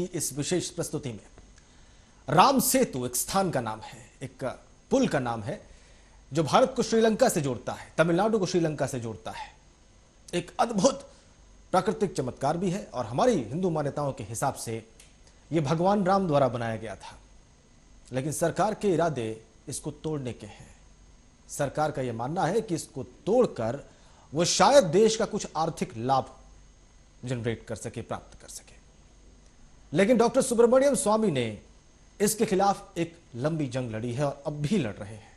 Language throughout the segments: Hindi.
इस विशेष प्रस्तुति में राम सेतु एक स्थान का नाम है, एक पुल का नाम है जो भारत को श्रीलंका से जोड़ता है, तमिलनाडु को श्रीलंका से जोड़ता है। एक अद्भुत प्राकृतिक चमत्कार भी है और हमारी हिंदू मान्यताओं के हिसाब से यह भगवान राम द्वारा बनाया गया था, लेकिन सरकार के इरादे इसको तोड़ने के हैं। सरकार का यह मानना है कि इसको तोड़कर वो शायद देश का कुछ आर्थिक लाभ जनरेट कर सके, प्राप्त कर सके। लेकिन डॉक्टर सुब्रमण्यम स्वामी ने इसके खिलाफ एक लंबी जंग लड़ी है और अब भी लड़ रहे हैं।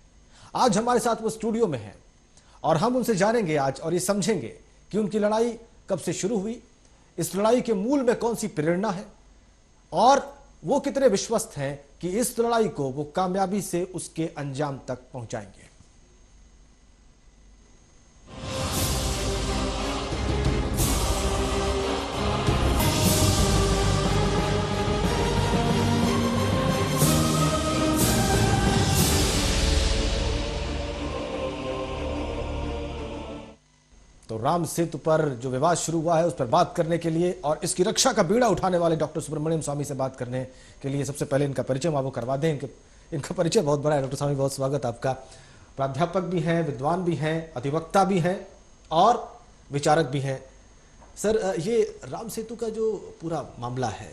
आज हमारे साथ वो स्टूडियो में हैं और हम उनसे जानेंगे आज और ये समझेंगे कि उनकी लड़ाई कब से शुरू हुई, इस लड़ाई के मूल में कौन सी प्रेरणा है और वो कितने विश्वस्त हैं कि इस लड़ाई को वो कामयाबी से उसके अंजाम तक पहुंचाएंगे। तो राम सेतु पर जो विवाद शुरू हुआ है उस पर बात करने के लिए और इसकी रक्षा का बीड़ा उठाने वाले डॉक्टर सुब्रमण्यम स्वामी से बात करने के लिए सबसे पहले इनका परिचय हम आपको करवा दें। इनका परिचय बहुत बड़ा है। डॉक्टर स्वामी, बहुत स्वागत आपका। प्राध्यापक भी हैं, विद्वान भी हैं, अधिवक्ता भी हैं और विचारक भी हैं। सर, ये राम सेतु का जो पूरा मामला है,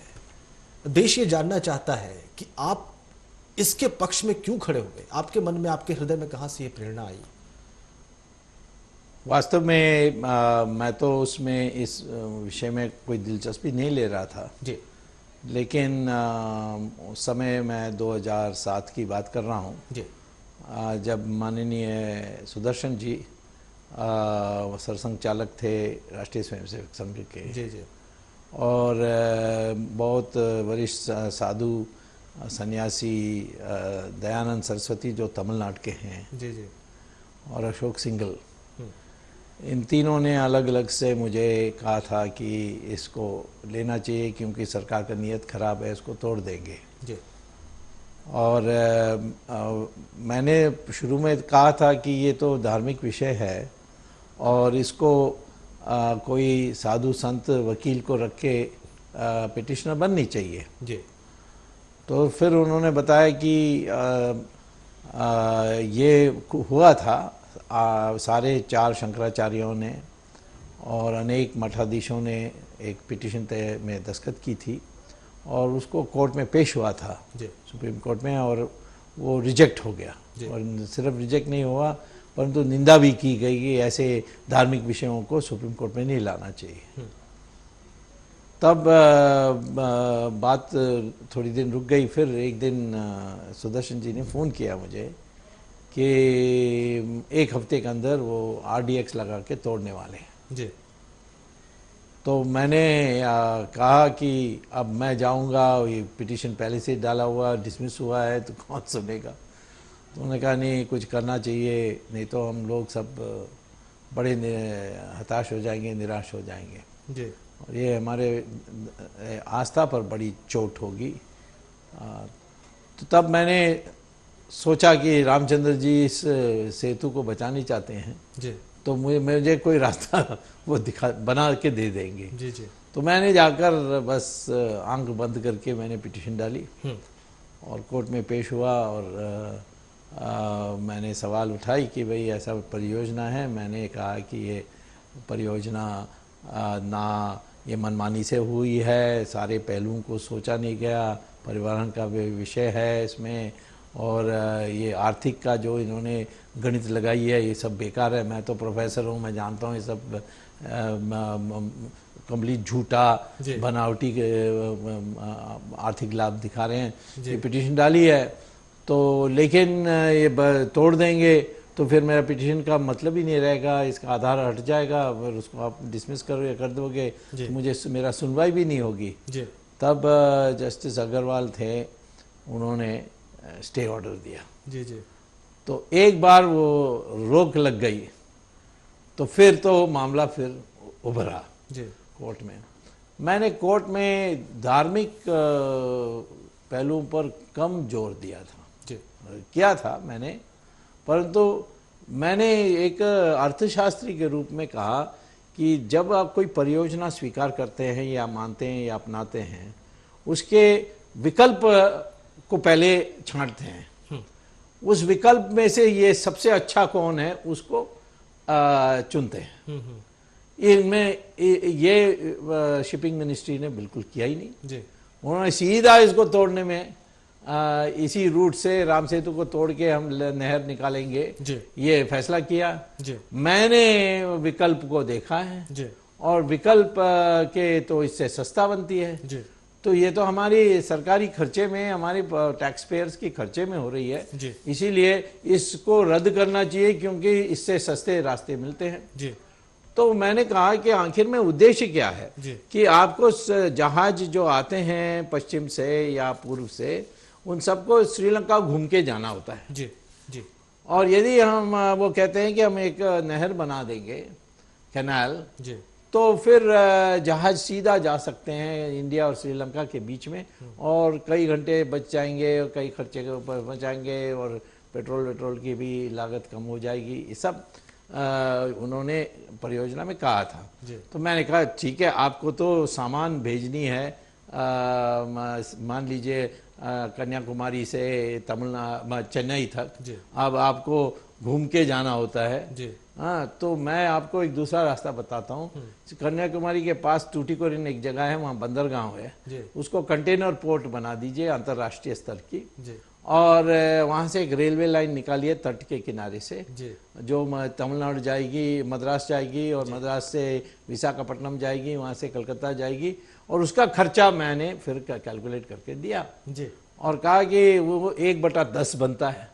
देश ये जानना चाहता है कि आप इसके पक्ष में क्यों खड़े हुए, आपके मन में, आपके हृदय में कहां से ये प्रेरणा आई? वास्तव में मैं तो उसमें इस विषय में कोई दिलचस्पी नहीं ले रहा था जी, लेकिन उस समय मैं 2007 की बात कर रहा हूँ जी, जब माननीय सुदर्शन जी सरसंघ चालक थे राष्ट्रीय स्वयंसेवक संघ के। जी जी, और बहुत वरिष्ठ साधु सन्यासी दयानंद सरस्वती जो तमिलनाडु के हैं, जी जी, और अशोक सिंघल, इन तीनों ने अलग अलग से मुझे कहा था कि इसको लेना चाहिए क्योंकि सरकार का नीयत खराब है, इसको तोड़ देंगे जी। और मैंने शुरू में कहा था कि ये तो धार्मिक विषय है और इसको कोई साधु संत वकील को रख के पिटिशनर बननी चाहिए जी। तो फिर उन्होंने बताया कि ये हुआ था, सारे 4 शंकराचार्यों ने और अनेक मठाधीशों ने एक पिटीशन में दस्तखत की थी और उसको कोर्ट में पेश हुआ था, सुप्रीम कोर्ट में, और वो रिजेक्ट हो गया। और सिर्फ रिजेक्ट नहीं हुआ परंतु निंदा भी की गई कि ऐसे धार्मिक विषयों को सुप्रीम कोर्ट में नहीं लाना चाहिए। तब बात थोड़ी दिन रुक गई। फिर एक दिन सुदर्शन जी ने फ़ोन किया मुझे कि 1 हफ्ते के अंदर वो RDX लगा के तोड़ने वाले हैं जी। तो मैंने कहा कि अब मैं जाऊंगा, ये पिटीशन पहले से डाला हुआ, डिसमिस हुआ है, तो कौन सुनेगा। तो उन्होंने कहा नहीं, कुछ करना चाहिए, नहीं तो हम लोग सब बड़े हताश हो जाएंगे, निराश हो जाएंगे जी। और ये हमारे आस्था पर बड़ी चोट होगी। तो तब मैंने सोचा कि रामचंद्र जी इस सेतु को बचाना चाहते हैं जी, तो मुझे कोई रास्ता वो बना के दे देंगे। जी जी। तो मैंने जाकर बस आंख बंद करके मैंने पिटीशन डाली और कोर्ट में पेश हुआ और मैंने सवाल उठाई कि भाई ऐसा परियोजना है। मैंने कहा कि ये परियोजना ना ये मनमानी से हुई है, सारे पहलुओं को सोचा नहीं गया, परिवहन का विषय है इसमें, और ये आर्थिक का जो इन्होंने गणित लगाई है ये सब बेकार है। मैं तो प्रोफेसर हूँ, मैं जानता हूँ ये सब कंप्लीट झूठा बनावटी आर्थिक लाभ दिखा रहे हैं। ये पिटीशन डाली है तो, लेकिन ये तोड़ देंगे तो फिर मेरा पिटीशन का मतलब ही नहीं रहेगा, इसका आधार हट जाएगा, फिर उसको आप डिसमिस कर दोगे तो मुझे मेरा सुनवाई भी नहीं होगी। तब जस्टिस अग्रवाल थे, उन्होंने स्टे ऑर्डर दिया। जी जी। तो एक बार वो रोक लग गई तो फिर तो मामला फिर उभरा जी कोर्ट में। मैंने कोर्ट में धार्मिक पहलुओं पर कम जोर दिया था जी। किया था मैंने, परंतु मैंने एक अर्थशास्त्री के रूप में कहा कि जब आप कोई परियोजना स्वीकार करते हैं या मानते हैं या अपनाते हैं उसके विकल्प को पहले छांटते हैं। उस विकल्प में से ये सबसे अच्छा कौन है उसको चुनते हैं। इनमें ये शिपिंग मिनिस्ट्री ने बिल्कुल किया ही नहीं जी। उन्होंने सीधा इसको तोड़ने में इसी रूट से राम सेतु को तोड़ के हम नहर निकालेंगे जी। ये फैसला किया। जी। मैंने विकल्प को देखा है जी। और विकल्प के तो इससे सस्ता बनती है। जी। तो ये तो हमारी सरकारी खर्चे में, हमारी टैक्स पेयर्स की खर्चे में हो रही है। जी। इसीलिए इसको रद्द करना चाहिए क्योंकि इससे सस्ते रास्ते मिलते हैं। जी। तो मैंने कहा कि आखिर में उद्देश्य क्या है जी। कि आपको जहाज जो आते हैं पश्चिम से या पूर्व से उन सबको श्रीलंका घूम के जाना होता है। जी। जी। और यदि हम वो कहते हैं कि हम एक नहर बना देंगे, कैनाल, जी। तो फिर जहाज सीधा जा सकते हैं इंडिया और श्रीलंका के बीच में और कई घंटे बच जाएंगे और कई खर्चे के ऊपर बच जाएंगे और पेट्रोल की भी लागत कम हो जाएगी। ये सब उन्होंने परियोजना में कहा था। तो मैंने कहा ठीक है, आपको तो सामान भेजनी है, मान लीजिए कन्याकुमारी से तमिलनाडु चेन्नई तक, अब आपको घूम के जाना होता है। हाँ, तो मैं आपको एक दूसरा रास्ता बताता हूँ। कन्याकुमारी के पास टूटीकोरिन एक जगह है, वहाँ बंदरगांव है, उसको कंटेनर पोर्ट बना दीजिए अंतर्राष्ट्रीय स्तर की। और वहाँ से एक रेलवे लाइन निकालिए तट के किनारे से जो तमिलनाडु जाएगी, मद्रास जाएगी और मद्रास से विशाखापट्टनम जाएगी, वहाँ से कलकत्ता जाएगी। और उसका खर्चा मैंने फिर कैलकुलेट करके दिया और कहा कि वो 1/10 बनता है।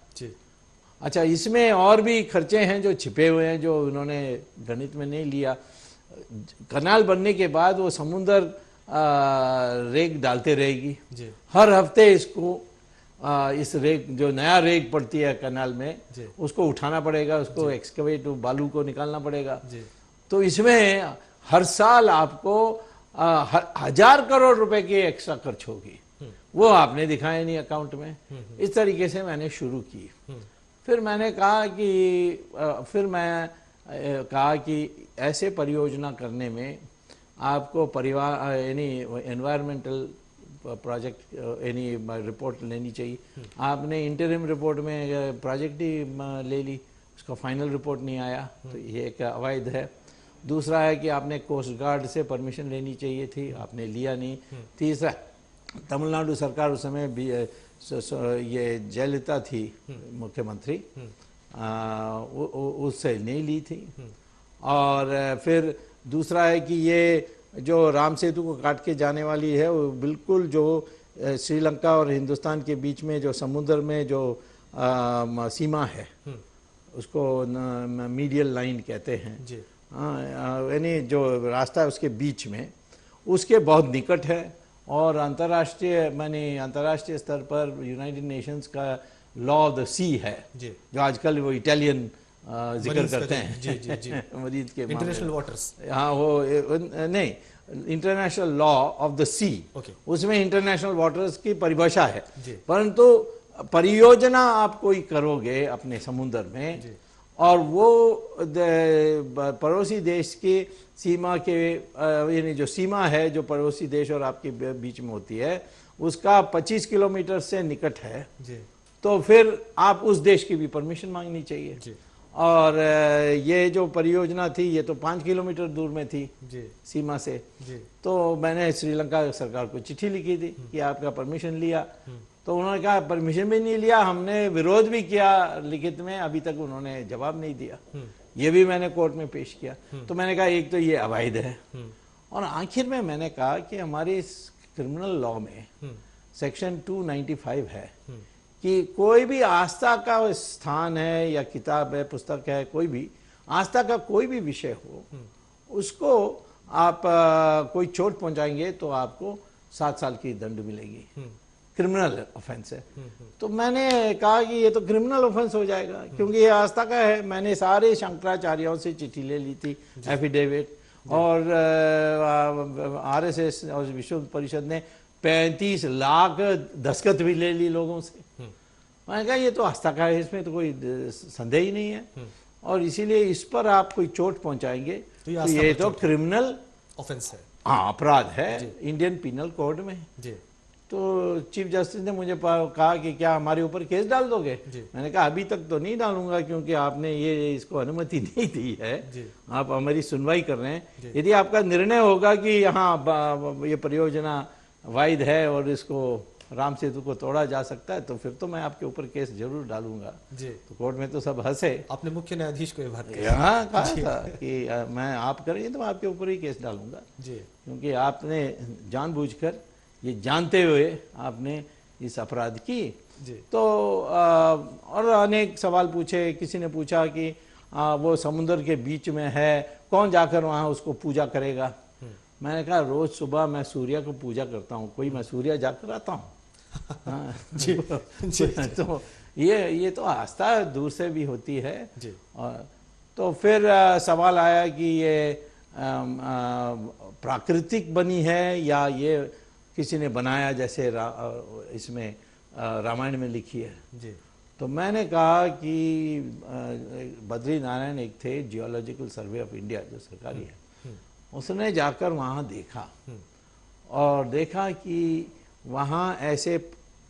अच्छा, इसमें और भी खर्चे हैं जो छिपे हुए हैं, जो उन्होंने गणित में नहीं लिया। कनाल बनने के बाद वो समुद्र रेग डालते रहेगी हर हफ्ते। इसको इस रेग, जो नया रेग पड़ती है कनाल में, उसको उठाना पड़ेगा, उसको एक्सकवेट, बालू को निकालना पड़ेगा। तो इसमें हर साल आपको 1000 करोड़ रुपए की एक्स्ट्रा खर्च होगी। वो आपने दिखाया नहीं अकाउंट में। इस तरीके से मैंने शुरू की। फिर मैंने कहा कि ऐसे परियोजना करने में आपको परिवार यानी एनवायरमेंटल प्रोजेक्ट यानी रिपोर्ट लेनी चाहिए। आपने इंटरिम रिपोर्ट में प्रोजेक्ट ही ले ली, उसका फाइनल रिपोर्ट नहीं आया, तो ये एक अवैध है। दूसरा है कि आपने कोस्ट गार्ड से परमिशन लेनी चाहिए थी, आपने लिया नहीं। तीसरा, तमिलनाडु सरकार उस समय भी ये जयललिता थी मुख्यमंत्री, उससे नहीं ली थी। और फिर दूसरा है कि ये जो राम सेतु को काट के जाने वाली है, वो बिल्कुल जो श्रीलंका और हिंदुस्तान के बीच में जो समुद्र में जो सीमा है, उसको मीडियल लाइन कहते हैं, यानी जो रास्ता है उसके बीच में, उसके बहुत निकट है। और अंतर्राष्ट्रीय स्तर पर यूनाइटेड नेशंस का लॉ ऑफ द सी है, जो आजकल वो इटालियन जिक्र करते हैं मरीज के इंटरनेशनल वाटर्स। हाँ, वो नहीं, इंटरनेशनल लॉ ऑफ द सी, उसमें इंटरनेशनल वाटर्स की परिभाषा है। परंतु परियोजना आप कोई करोगे अपने समुद्र में और वो पड़ोसी देश की सीमा के, यानी जो सीमा है जो पड़ोसी देश और आपके बीच में होती है, उसका 25 किलोमीटर से निकट है, तो फिर आप उस देश की भी परमिशन मांगनी चाहिए। और ये जो परियोजना थी, ये तो 5 किलोमीटर दूर में थी सीमा से। तो मैंने श्रीलंका सरकार को चिट्ठी लिखी थी कि आपका परमिशन लिया, तो उन्होंने कहा परमिशन भी नहीं लिया, हमने विरोध भी किया लिखित में, अभी तक उन्होंने जवाब नहीं दिया। ये भी मैंने कोर्ट में पेश किया। तो मैंने कहा एक तो ये अवैध है, और आखिर में मैंने कहा कि हमारे क्रिमिनल लॉ में सेक्शन 295 है कि कोई भी आस्था का स्थान है या किताब है, पुस्तक है, कोई भी आस्था का कोई भी विषय हो, उसको आप कोई चोट पहुंचाएंगे तो आपको 7 साल की दंड मिलेगी। क्रिमिनल ऑफेंस है। तो मैंने कहा कि ये तो क्रिमिनल ऑफेंस हो जाएगा क्योंकि ये आस्था का है। मैंने सारे शंकराचार्यों से चिट्ठी ले ली थी, एफिडेविट, और आरएसएस और विश्व परिषद ने 35 लाख दस्तखत भी ले ली लोगों से। मैंने कहा ये तो आस्था का है, इसमें तो कोई संदेह ही नहीं है, और इसीलिए इस पर आप कोई चोट पहुंचाएंगे तो ये तो क्रिमिनल ऑफेंस है, हाँ, अपराध है इंडियन पिनल कोड में। तो चीफ जस्टिस ने मुझे कहा कि क्या हमारे ऊपर केस डाल दोगे? मैंने कहा अभी तक तो नहीं डालूंगा, क्योंकि आपने ये इसको अनुमति नहीं दी है, आप हमारी सुनवाई कर रहे हैं। यदि आपका निर्णय होगा कि यहाँ ये परियोजना वैध है और इसको राम सेतु को तोड़ा जा सकता है, तो फिर तो मैं आपके ऊपर केस जरूर डालूंगा। तो कोर्ट में तो सब हंसे। आपने मुख्य न्यायाधीश को ये बात कही? यहाँ कहा था कि मैं आप करेंगे तो मैं आपके ऊपर ही केस डालूंगा, क्योंकि आपने जानबूझकर, ये जानते हुए आपने इस अपराध की। तो और अनेक सवाल पूछे। किसी ने पूछा कि वो समुद्र के बीच में है, कौन जाकर वहाँ उसको पूजा करेगा? मैंने कहा रोज सुबह मैं सूर्य को पूजा करता हूँ, कोई मैं सूर्य जाकर आता हूँ? तो ये तो आस्था दूर से भी होती है। और तो फिर सवाल आया कि ये प्राकृतिक बनी है या ये किसी ने बनाया, जैसे इसमें रामायण में लिखी है। तो मैंने कहा कि बद्री नारायण एक थे, जियोलॉजिकल सर्वे ऑफ इंडिया जो सरकारी है, उसने जाकर वहाँ देखा और देखा कि वहाँ ऐसे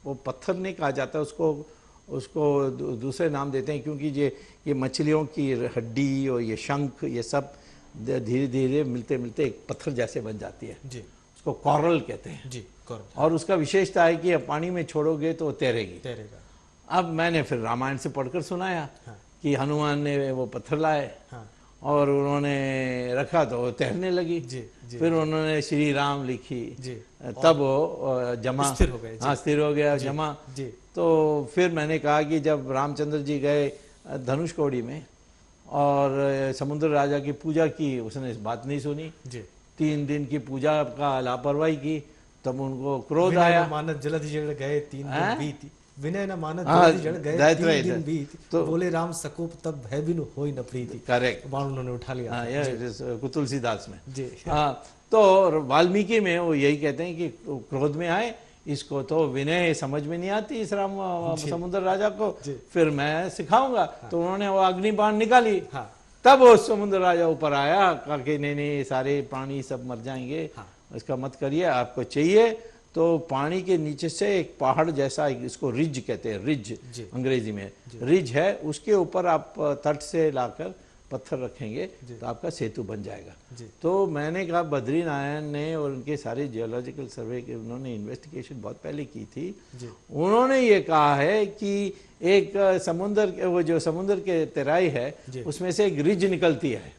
वो पत्थर नहीं कहा जाता, उसको दूसरे नाम देते हैं, क्योंकि ये मछलियों की हड्डी और ये शंख ये सब धीरे धीरे मिलते मिलते एक पत्थर जैसे बन जाती है। उसको कॉरल कहते हैं। और उसका विशेषता है कि अब पानी में छोड़ोगे तो तैरेगा। अब मैंने फिर रामायण से पढ़कर सुनाया कि हनुमान ने वो पत्थर लाए और उन्होंने रखा तो वो तैरने लगी। फिर उन्होंने श्री राम लिखी, तब वो जमा स्थिर हो गए। स्थिर हो गया जमा। तो फिर मैंने कहा कि जब रामचंद्र जी गए धनुषकोडी में और समुद्र राजा की पूजा की, उसने इस बात नहीं सुनी, 3 दिन की पूजा का लापरवाही की, तब उनको क्रोध आया। मानत जलधि जड़ गए 3 दिन बीत, विनय न मानत जलधि जड़ गए 3 दिन बीत, तो बोले राम सकोप तब भय बिनु होई न प्रीति। करेक्ट, बाण उन्होंने उठा लिया तुलसीदास में। तो वाल्मीकि में वो यही कहते हैं कि क्रोध में आए, इसको तो विनय समझ में नहीं आती इस राम समुद्र राजा को, फिर मैं सिखाऊंगा। तो उन्होंने वो अग्नि बाण निकाली। तब वो समुद्र राजा ऊपर आया, कहा कि नहीं सारे प्राणी सब मर जाएंगे, इसका मत करिए, आपको चाहिए तो पानी के नीचे से एक पहाड़ जैसा, इसको रिज कहते हैं, रिज अंग्रेजी में रिज है, उसके ऊपर आप तट से लाकर पत्थर रखेंगे तो आपका सेतु बन जाएगा। तो मैंने कहा बद्री नारायण ने और उनके सारे जियोलॉजिकल सर्वे के उन्होंने इन्वेस्टिगेशन बहुत पहले की थी। उन्होंने ये कहा है कि एक समुद्र, वो जो समुद्र के तराई है उसमें से एक रिज निकलती है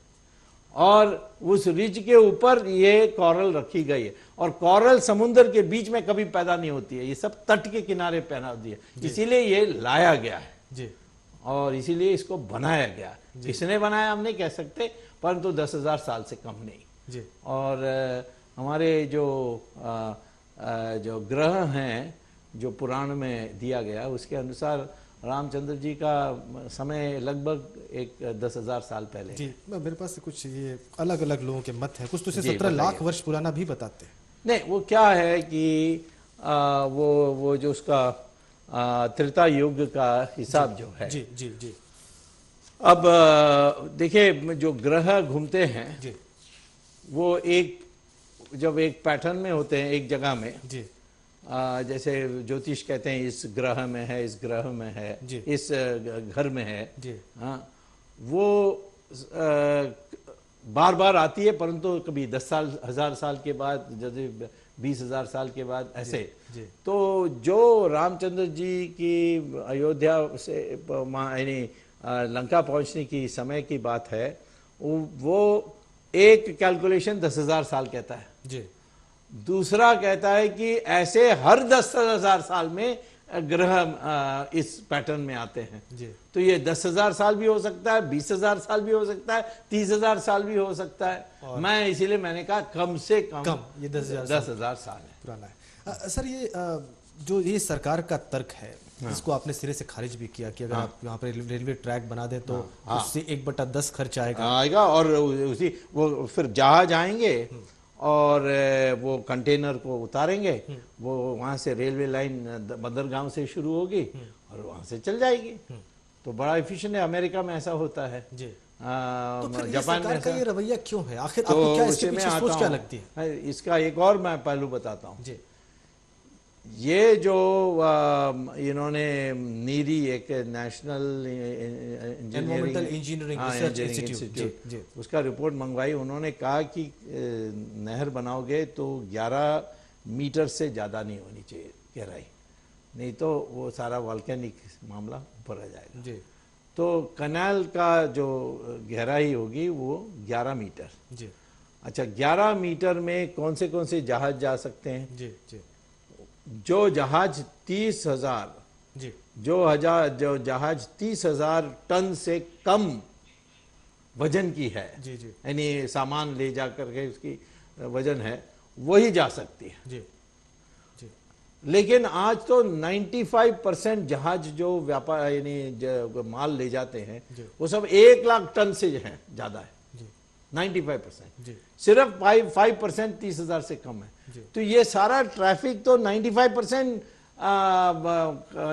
और उस रिज के ऊपर ये कॉरल रखी गई है, और कॉरल समुद्र के बीच में कभी पैदा नहीं होती है, ये सब तट के किनारे पैदा होती है, इसीलिए ये लाया गया है और इसीलिए इसको बनाया गया। किसने बनाया हम नहीं कह सकते, परंतु 10,000 साल से कम नहीं। और हमारे जो ग्रह हैं जो पुराण में दिया गया उसके अनुसार रामचंद्र जी का समय लगभग एक 10,000 साल पहले। जी, मेरे पास कुछ ये अलग अलग लोगों के मत हैं, कुछ तो 17 लाख वर्ष पुराना भी बताते हैं। नहीं, वो क्या है कि वो जो उसका त्रेता युग का हिसाब जो है। जी। अब देखिए, जो ग्रह घूमते हैं वो जब एक पैटर्न में होते हैं एक जगह में, जैसे ज्योतिष कहते हैं इस ग्रह में है, इस ग्रह में है, इस घर में है, वो बार बार आती है, परंतु कभी 10,000 साल के बाद, जैसे 20,000 साल के बाद, ऐसे। तो जो रामचंद्र जी की अयोध्या से यानी लंका पहुंचने की समय की बात है, वो एक कैलकुलेशन 10,000 साल कहता है। दूसरा कहता है कि ऐसे हर 10,000 साल में ग्रह इस पैटर्न में आते हैं। तो ये 10,000 साल भी हो सकता है, 20,000 साल भी हो सकता है, 30,000 साल भी हो सकता है। मैं इसीलिए मैंने कहा कम से कम ये 10,000 साल है, पुराना है। सर, ये जो ये सरकार का तर्क है, इसको आपने सिरे से खारिज भी किया कि अगर आप यहाँ पे रेलवे ट्रैक बना दें तो उससे 1/10 खर्च आएगा और उसी वो फिर जहाज आएंगे और वो कंटेनर को उतारेंगे, वो वहाँ से रेलवे लाइन बंदरगांव से शुरू होगी और वहाँ से चल जाएगी। तो बड़ा एफिशिएंट है। अमेरिका में ऐसा होता है, तो जापान में ये रवैया क्यों है आखिर? आपको क्या इसके पीछे सोच क्या लगती है? इसका एक और मैं पहलू बताता हूँ। ये जो इन्होंने नीरी एक national environmental engineering research institute जी उसका रिपोर्ट मंगवाई। उन्होंने कहा कि नहर बनाओगे तो 11 मीटर से ज़्यादा नहीं होनी चाहिए गहराई, नहीं तो वो सारा वॉल्केनिक मामला ऊपर आ जाएगा जी तो कनाल का जो गहराई होगी वो 11 मीटर। जी अच्छा, 11 मीटर में कौन से जहाज जा सकते हैं? जी जी जो जहाज 30,000 जी जो जहाज 30,000 टन से कम वजन की है, जी जी यानी सामान ले जा करके उसकी वजन है, वही जा सकती है। जी जी लेकिन आज तो 95% जहाज जो व्यापार यानी माल ले जाते हैं जी। वो सब 1 लाख टन से है, ज्यादा है जी 95%। जी सिर्फ 5% 30,000 से कम है। जी। तो ये सारा ट्रैफिक तो 95%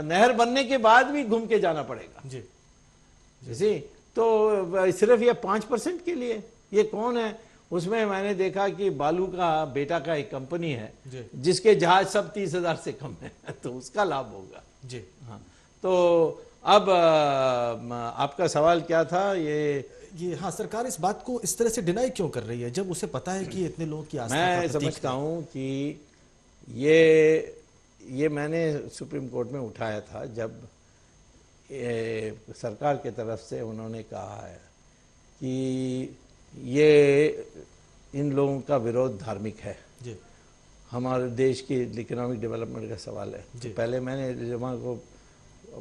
नहर बनने के बाद भी घूम के जाना पड़ेगा। जी जी, तो सिर्फ ये 5% के लिए ये कौन है? उसमें मैंने देखा कि बालू का बेटा का एक कंपनी है जी जिसके जहाज सब 30,000 से कम है तो उसका लाभ होगा। जी हाँ, तो अब आपका सवाल क्या था? ये हाँ, सरकार इस बात को इस तरह से डिनाई क्यों कर रही है जब उसे पता है कि इतने लोगों की आस्था का मैं प्रतीक समझता है? हूँ कि ये मैंने सुप्रीम कोर्ट में उठाया था जब सरकार के तरफ से उन्होंने कहा है कि ये इन लोगों का विरोध धार्मिक है। जी हमारे देश की इकोनॉमिक डेवलपमेंट का सवाल है। तो पहले मैंने जब को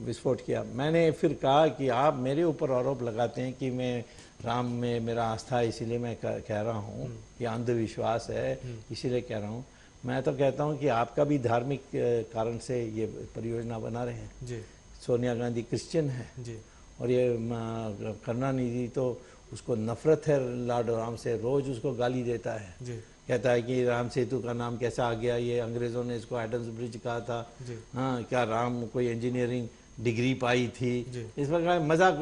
विस्फोट किया, मैंने फिर कहा कि आप मेरे ऊपर आरोप लगाते हैं कि मैं राम में मेरा आस्था है इसीलिए मैं कह रहा हूँ, ये अंधविश्वास है इसीलिए कह रहा हूँ। मैं तो कहता हूँ कि आपका भी धार्मिक कारण से ये परियोजना बना रहे हैं। जी सोनिया गांधी क्रिश्चियन है जी और ये करुणानिधि तो उसको नफरत है लॉर्ड राम से, रोज उसको गाली देता है। जी कहता है कि राम सेतु का नाम कैसा आ गया, ये अंग्रेज़ों ने इसको एडम्स ब्रिज कहा था। जी हाँ, क्या राम कोई इंजीनियरिंग डिग्री पाई थी? जी। इस प्रकार मजाक।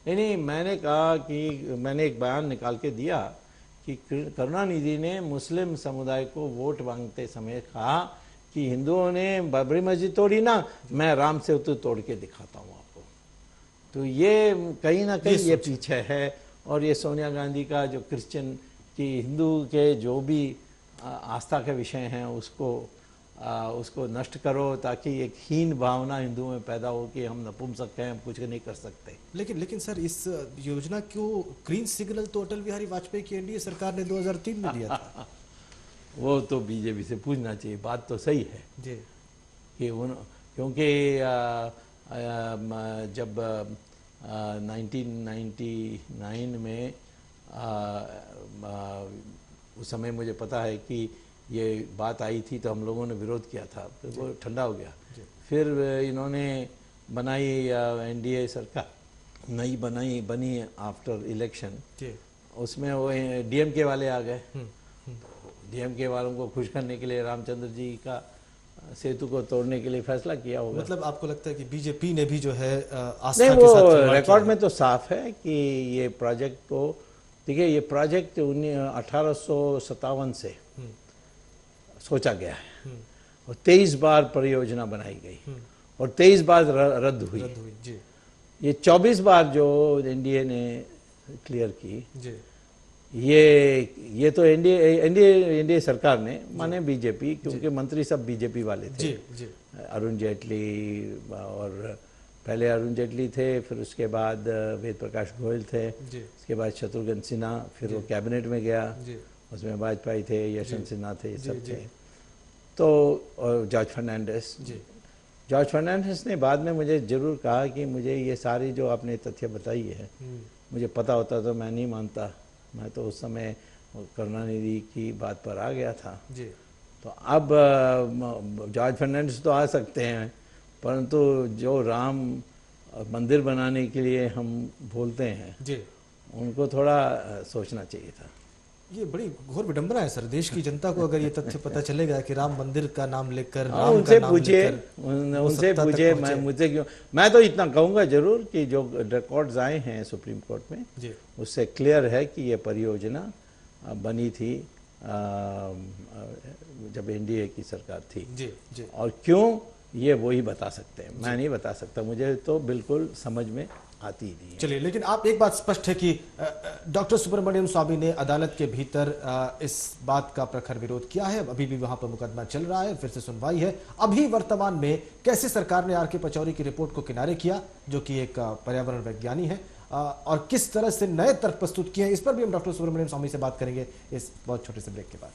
नहीं, मैंने कहा कि मैंने एक बयान निकाल के दिया कि करुणानिधि ने मुस्लिम समुदाय को वोट मांगते समय कहा कि हिंदुओं ने बाबरी मस्जिद तोड़ी ना, मैं राम सेतु तोड़ के दिखाता हूँ आपको। तो ये कहीं ना कहीं ये पीछे है। और ये सोनिया गांधी का जो क्रिश्चियन कि हिंदू के जो भी आस्था के विषय हैं उसको नष्ट करो ताकि एक हीन भावना हिंदुओं में पैदा हो कि हम नपुंसक हैं, हम कुछ नहीं कर सकते। लेकिन सर इस योजना को ग्रीन सिग्नल तो अटल बिहारी वाजपेयी की एनडीए सरकार ने 2003 में दिया था। वो तो बीजेपी से पूछना चाहिए। बात तो सही है जी कि क्योंकि जब 1999 में उस समय मुझे पता है कि ये बात आई थी तो हम लोगों ने विरोध किया था, तो वो ठंडा हो गया। फिर इन्होंने बनाई एनडीए सरकार नई बनी आफ्टर इलेक्शन। उसमें वो डीएमके वाले आ गए। डीएमके वालों को खुश करने के लिए रामचंद्र जी का सेतु को तोड़ने के लिए फैसला किया होगा। मतलब आपको लगता है कि बीजेपी ने भी जो है आस्था नहीं, के साथ वो रिकॉर्ड में तो साफ है कि ये प्रोजेक्ट को, देखिए ये प्रोजेक्ट 1857 से सोचा गया है और 23 बार परियोजना बनाई गई और 23 बार रद्द हुई। जी। ये 24 बार जो एनडीए ने क्लियर की जी। ये तो एनडीए सरकार ने, माने बीजेपी, क्योंकि मंत्री सब बीजेपी वाले थे। जी। अरुण जेटली, और पहले अरुण जेटली थे, फिर उसके बाद वेद प्रकाश गोयल थे, उसके बाद शत्रुघ्न सिन्हा, फिर वो कैबिनेट में गया, उसमें वाजपेयी थे, यशवंत सिन्हा थे, ये सब थे। तो जॉर्ज फर्नांडिस ने बाद में मुझे ज़रूर कहा कि मुझे ये सारी जो आपने तथ्य बताई है मुझे पता होता तो मैं नहीं मानता, मैं तो उस समय करुणानिधि की बात पर आ गया था। तो अब जॉर्ज फर्नांडिस तो आ सकते हैं, परंतु जो राम मंदिर बनाने के लिए हम बोलते हैं उनको थोड़ा सोचना चाहिए था। ये बड़ी घोर विडंबना है सर, देश की जनता को अगर ये तथ्य पता चलेगा कि राम मंदिर का नाम लेकर उनसे पूछिए मुझे क्यों। मैं तो इतना कहूँगा जरूर कि जो रिकॉर्ड्स आए हैं सुप्रीम कोर्ट में उससे क्लियर है कि ये परियोजना बनी थी जब एनडीए की सरकार थी। जी जी। और क्यों, ये वो ही बता सकते हैं, मैं नहीं बता सकता, मुझे तो बिल्कुल समझ में आती ही नहीं है। चलिए, लेकिन आप एक बात स्पष्ट है कि डॉक्टर सुब्रमण्यम स्वामी ने अदालत के भीतर इस बात का प्रखर विरोध किया है। अभी भी वहां पर मुकदमा चल रहा है, फिर से सुनवाई है। अभी वर्तमान में कैसे सरकार ने आर.के. पचौरी की रिपोर्ट को किनारे किया, जो कि एक पर्यावरण वैज्ञानी है, और किस तरह से नए तर्क प्रस्तुत किए हैं, इस पर भी हम डॉक्टर सुब्रमण्यम स्वामी से बात करेंगे इस बहुत छोटे से ब्रेक के बाद।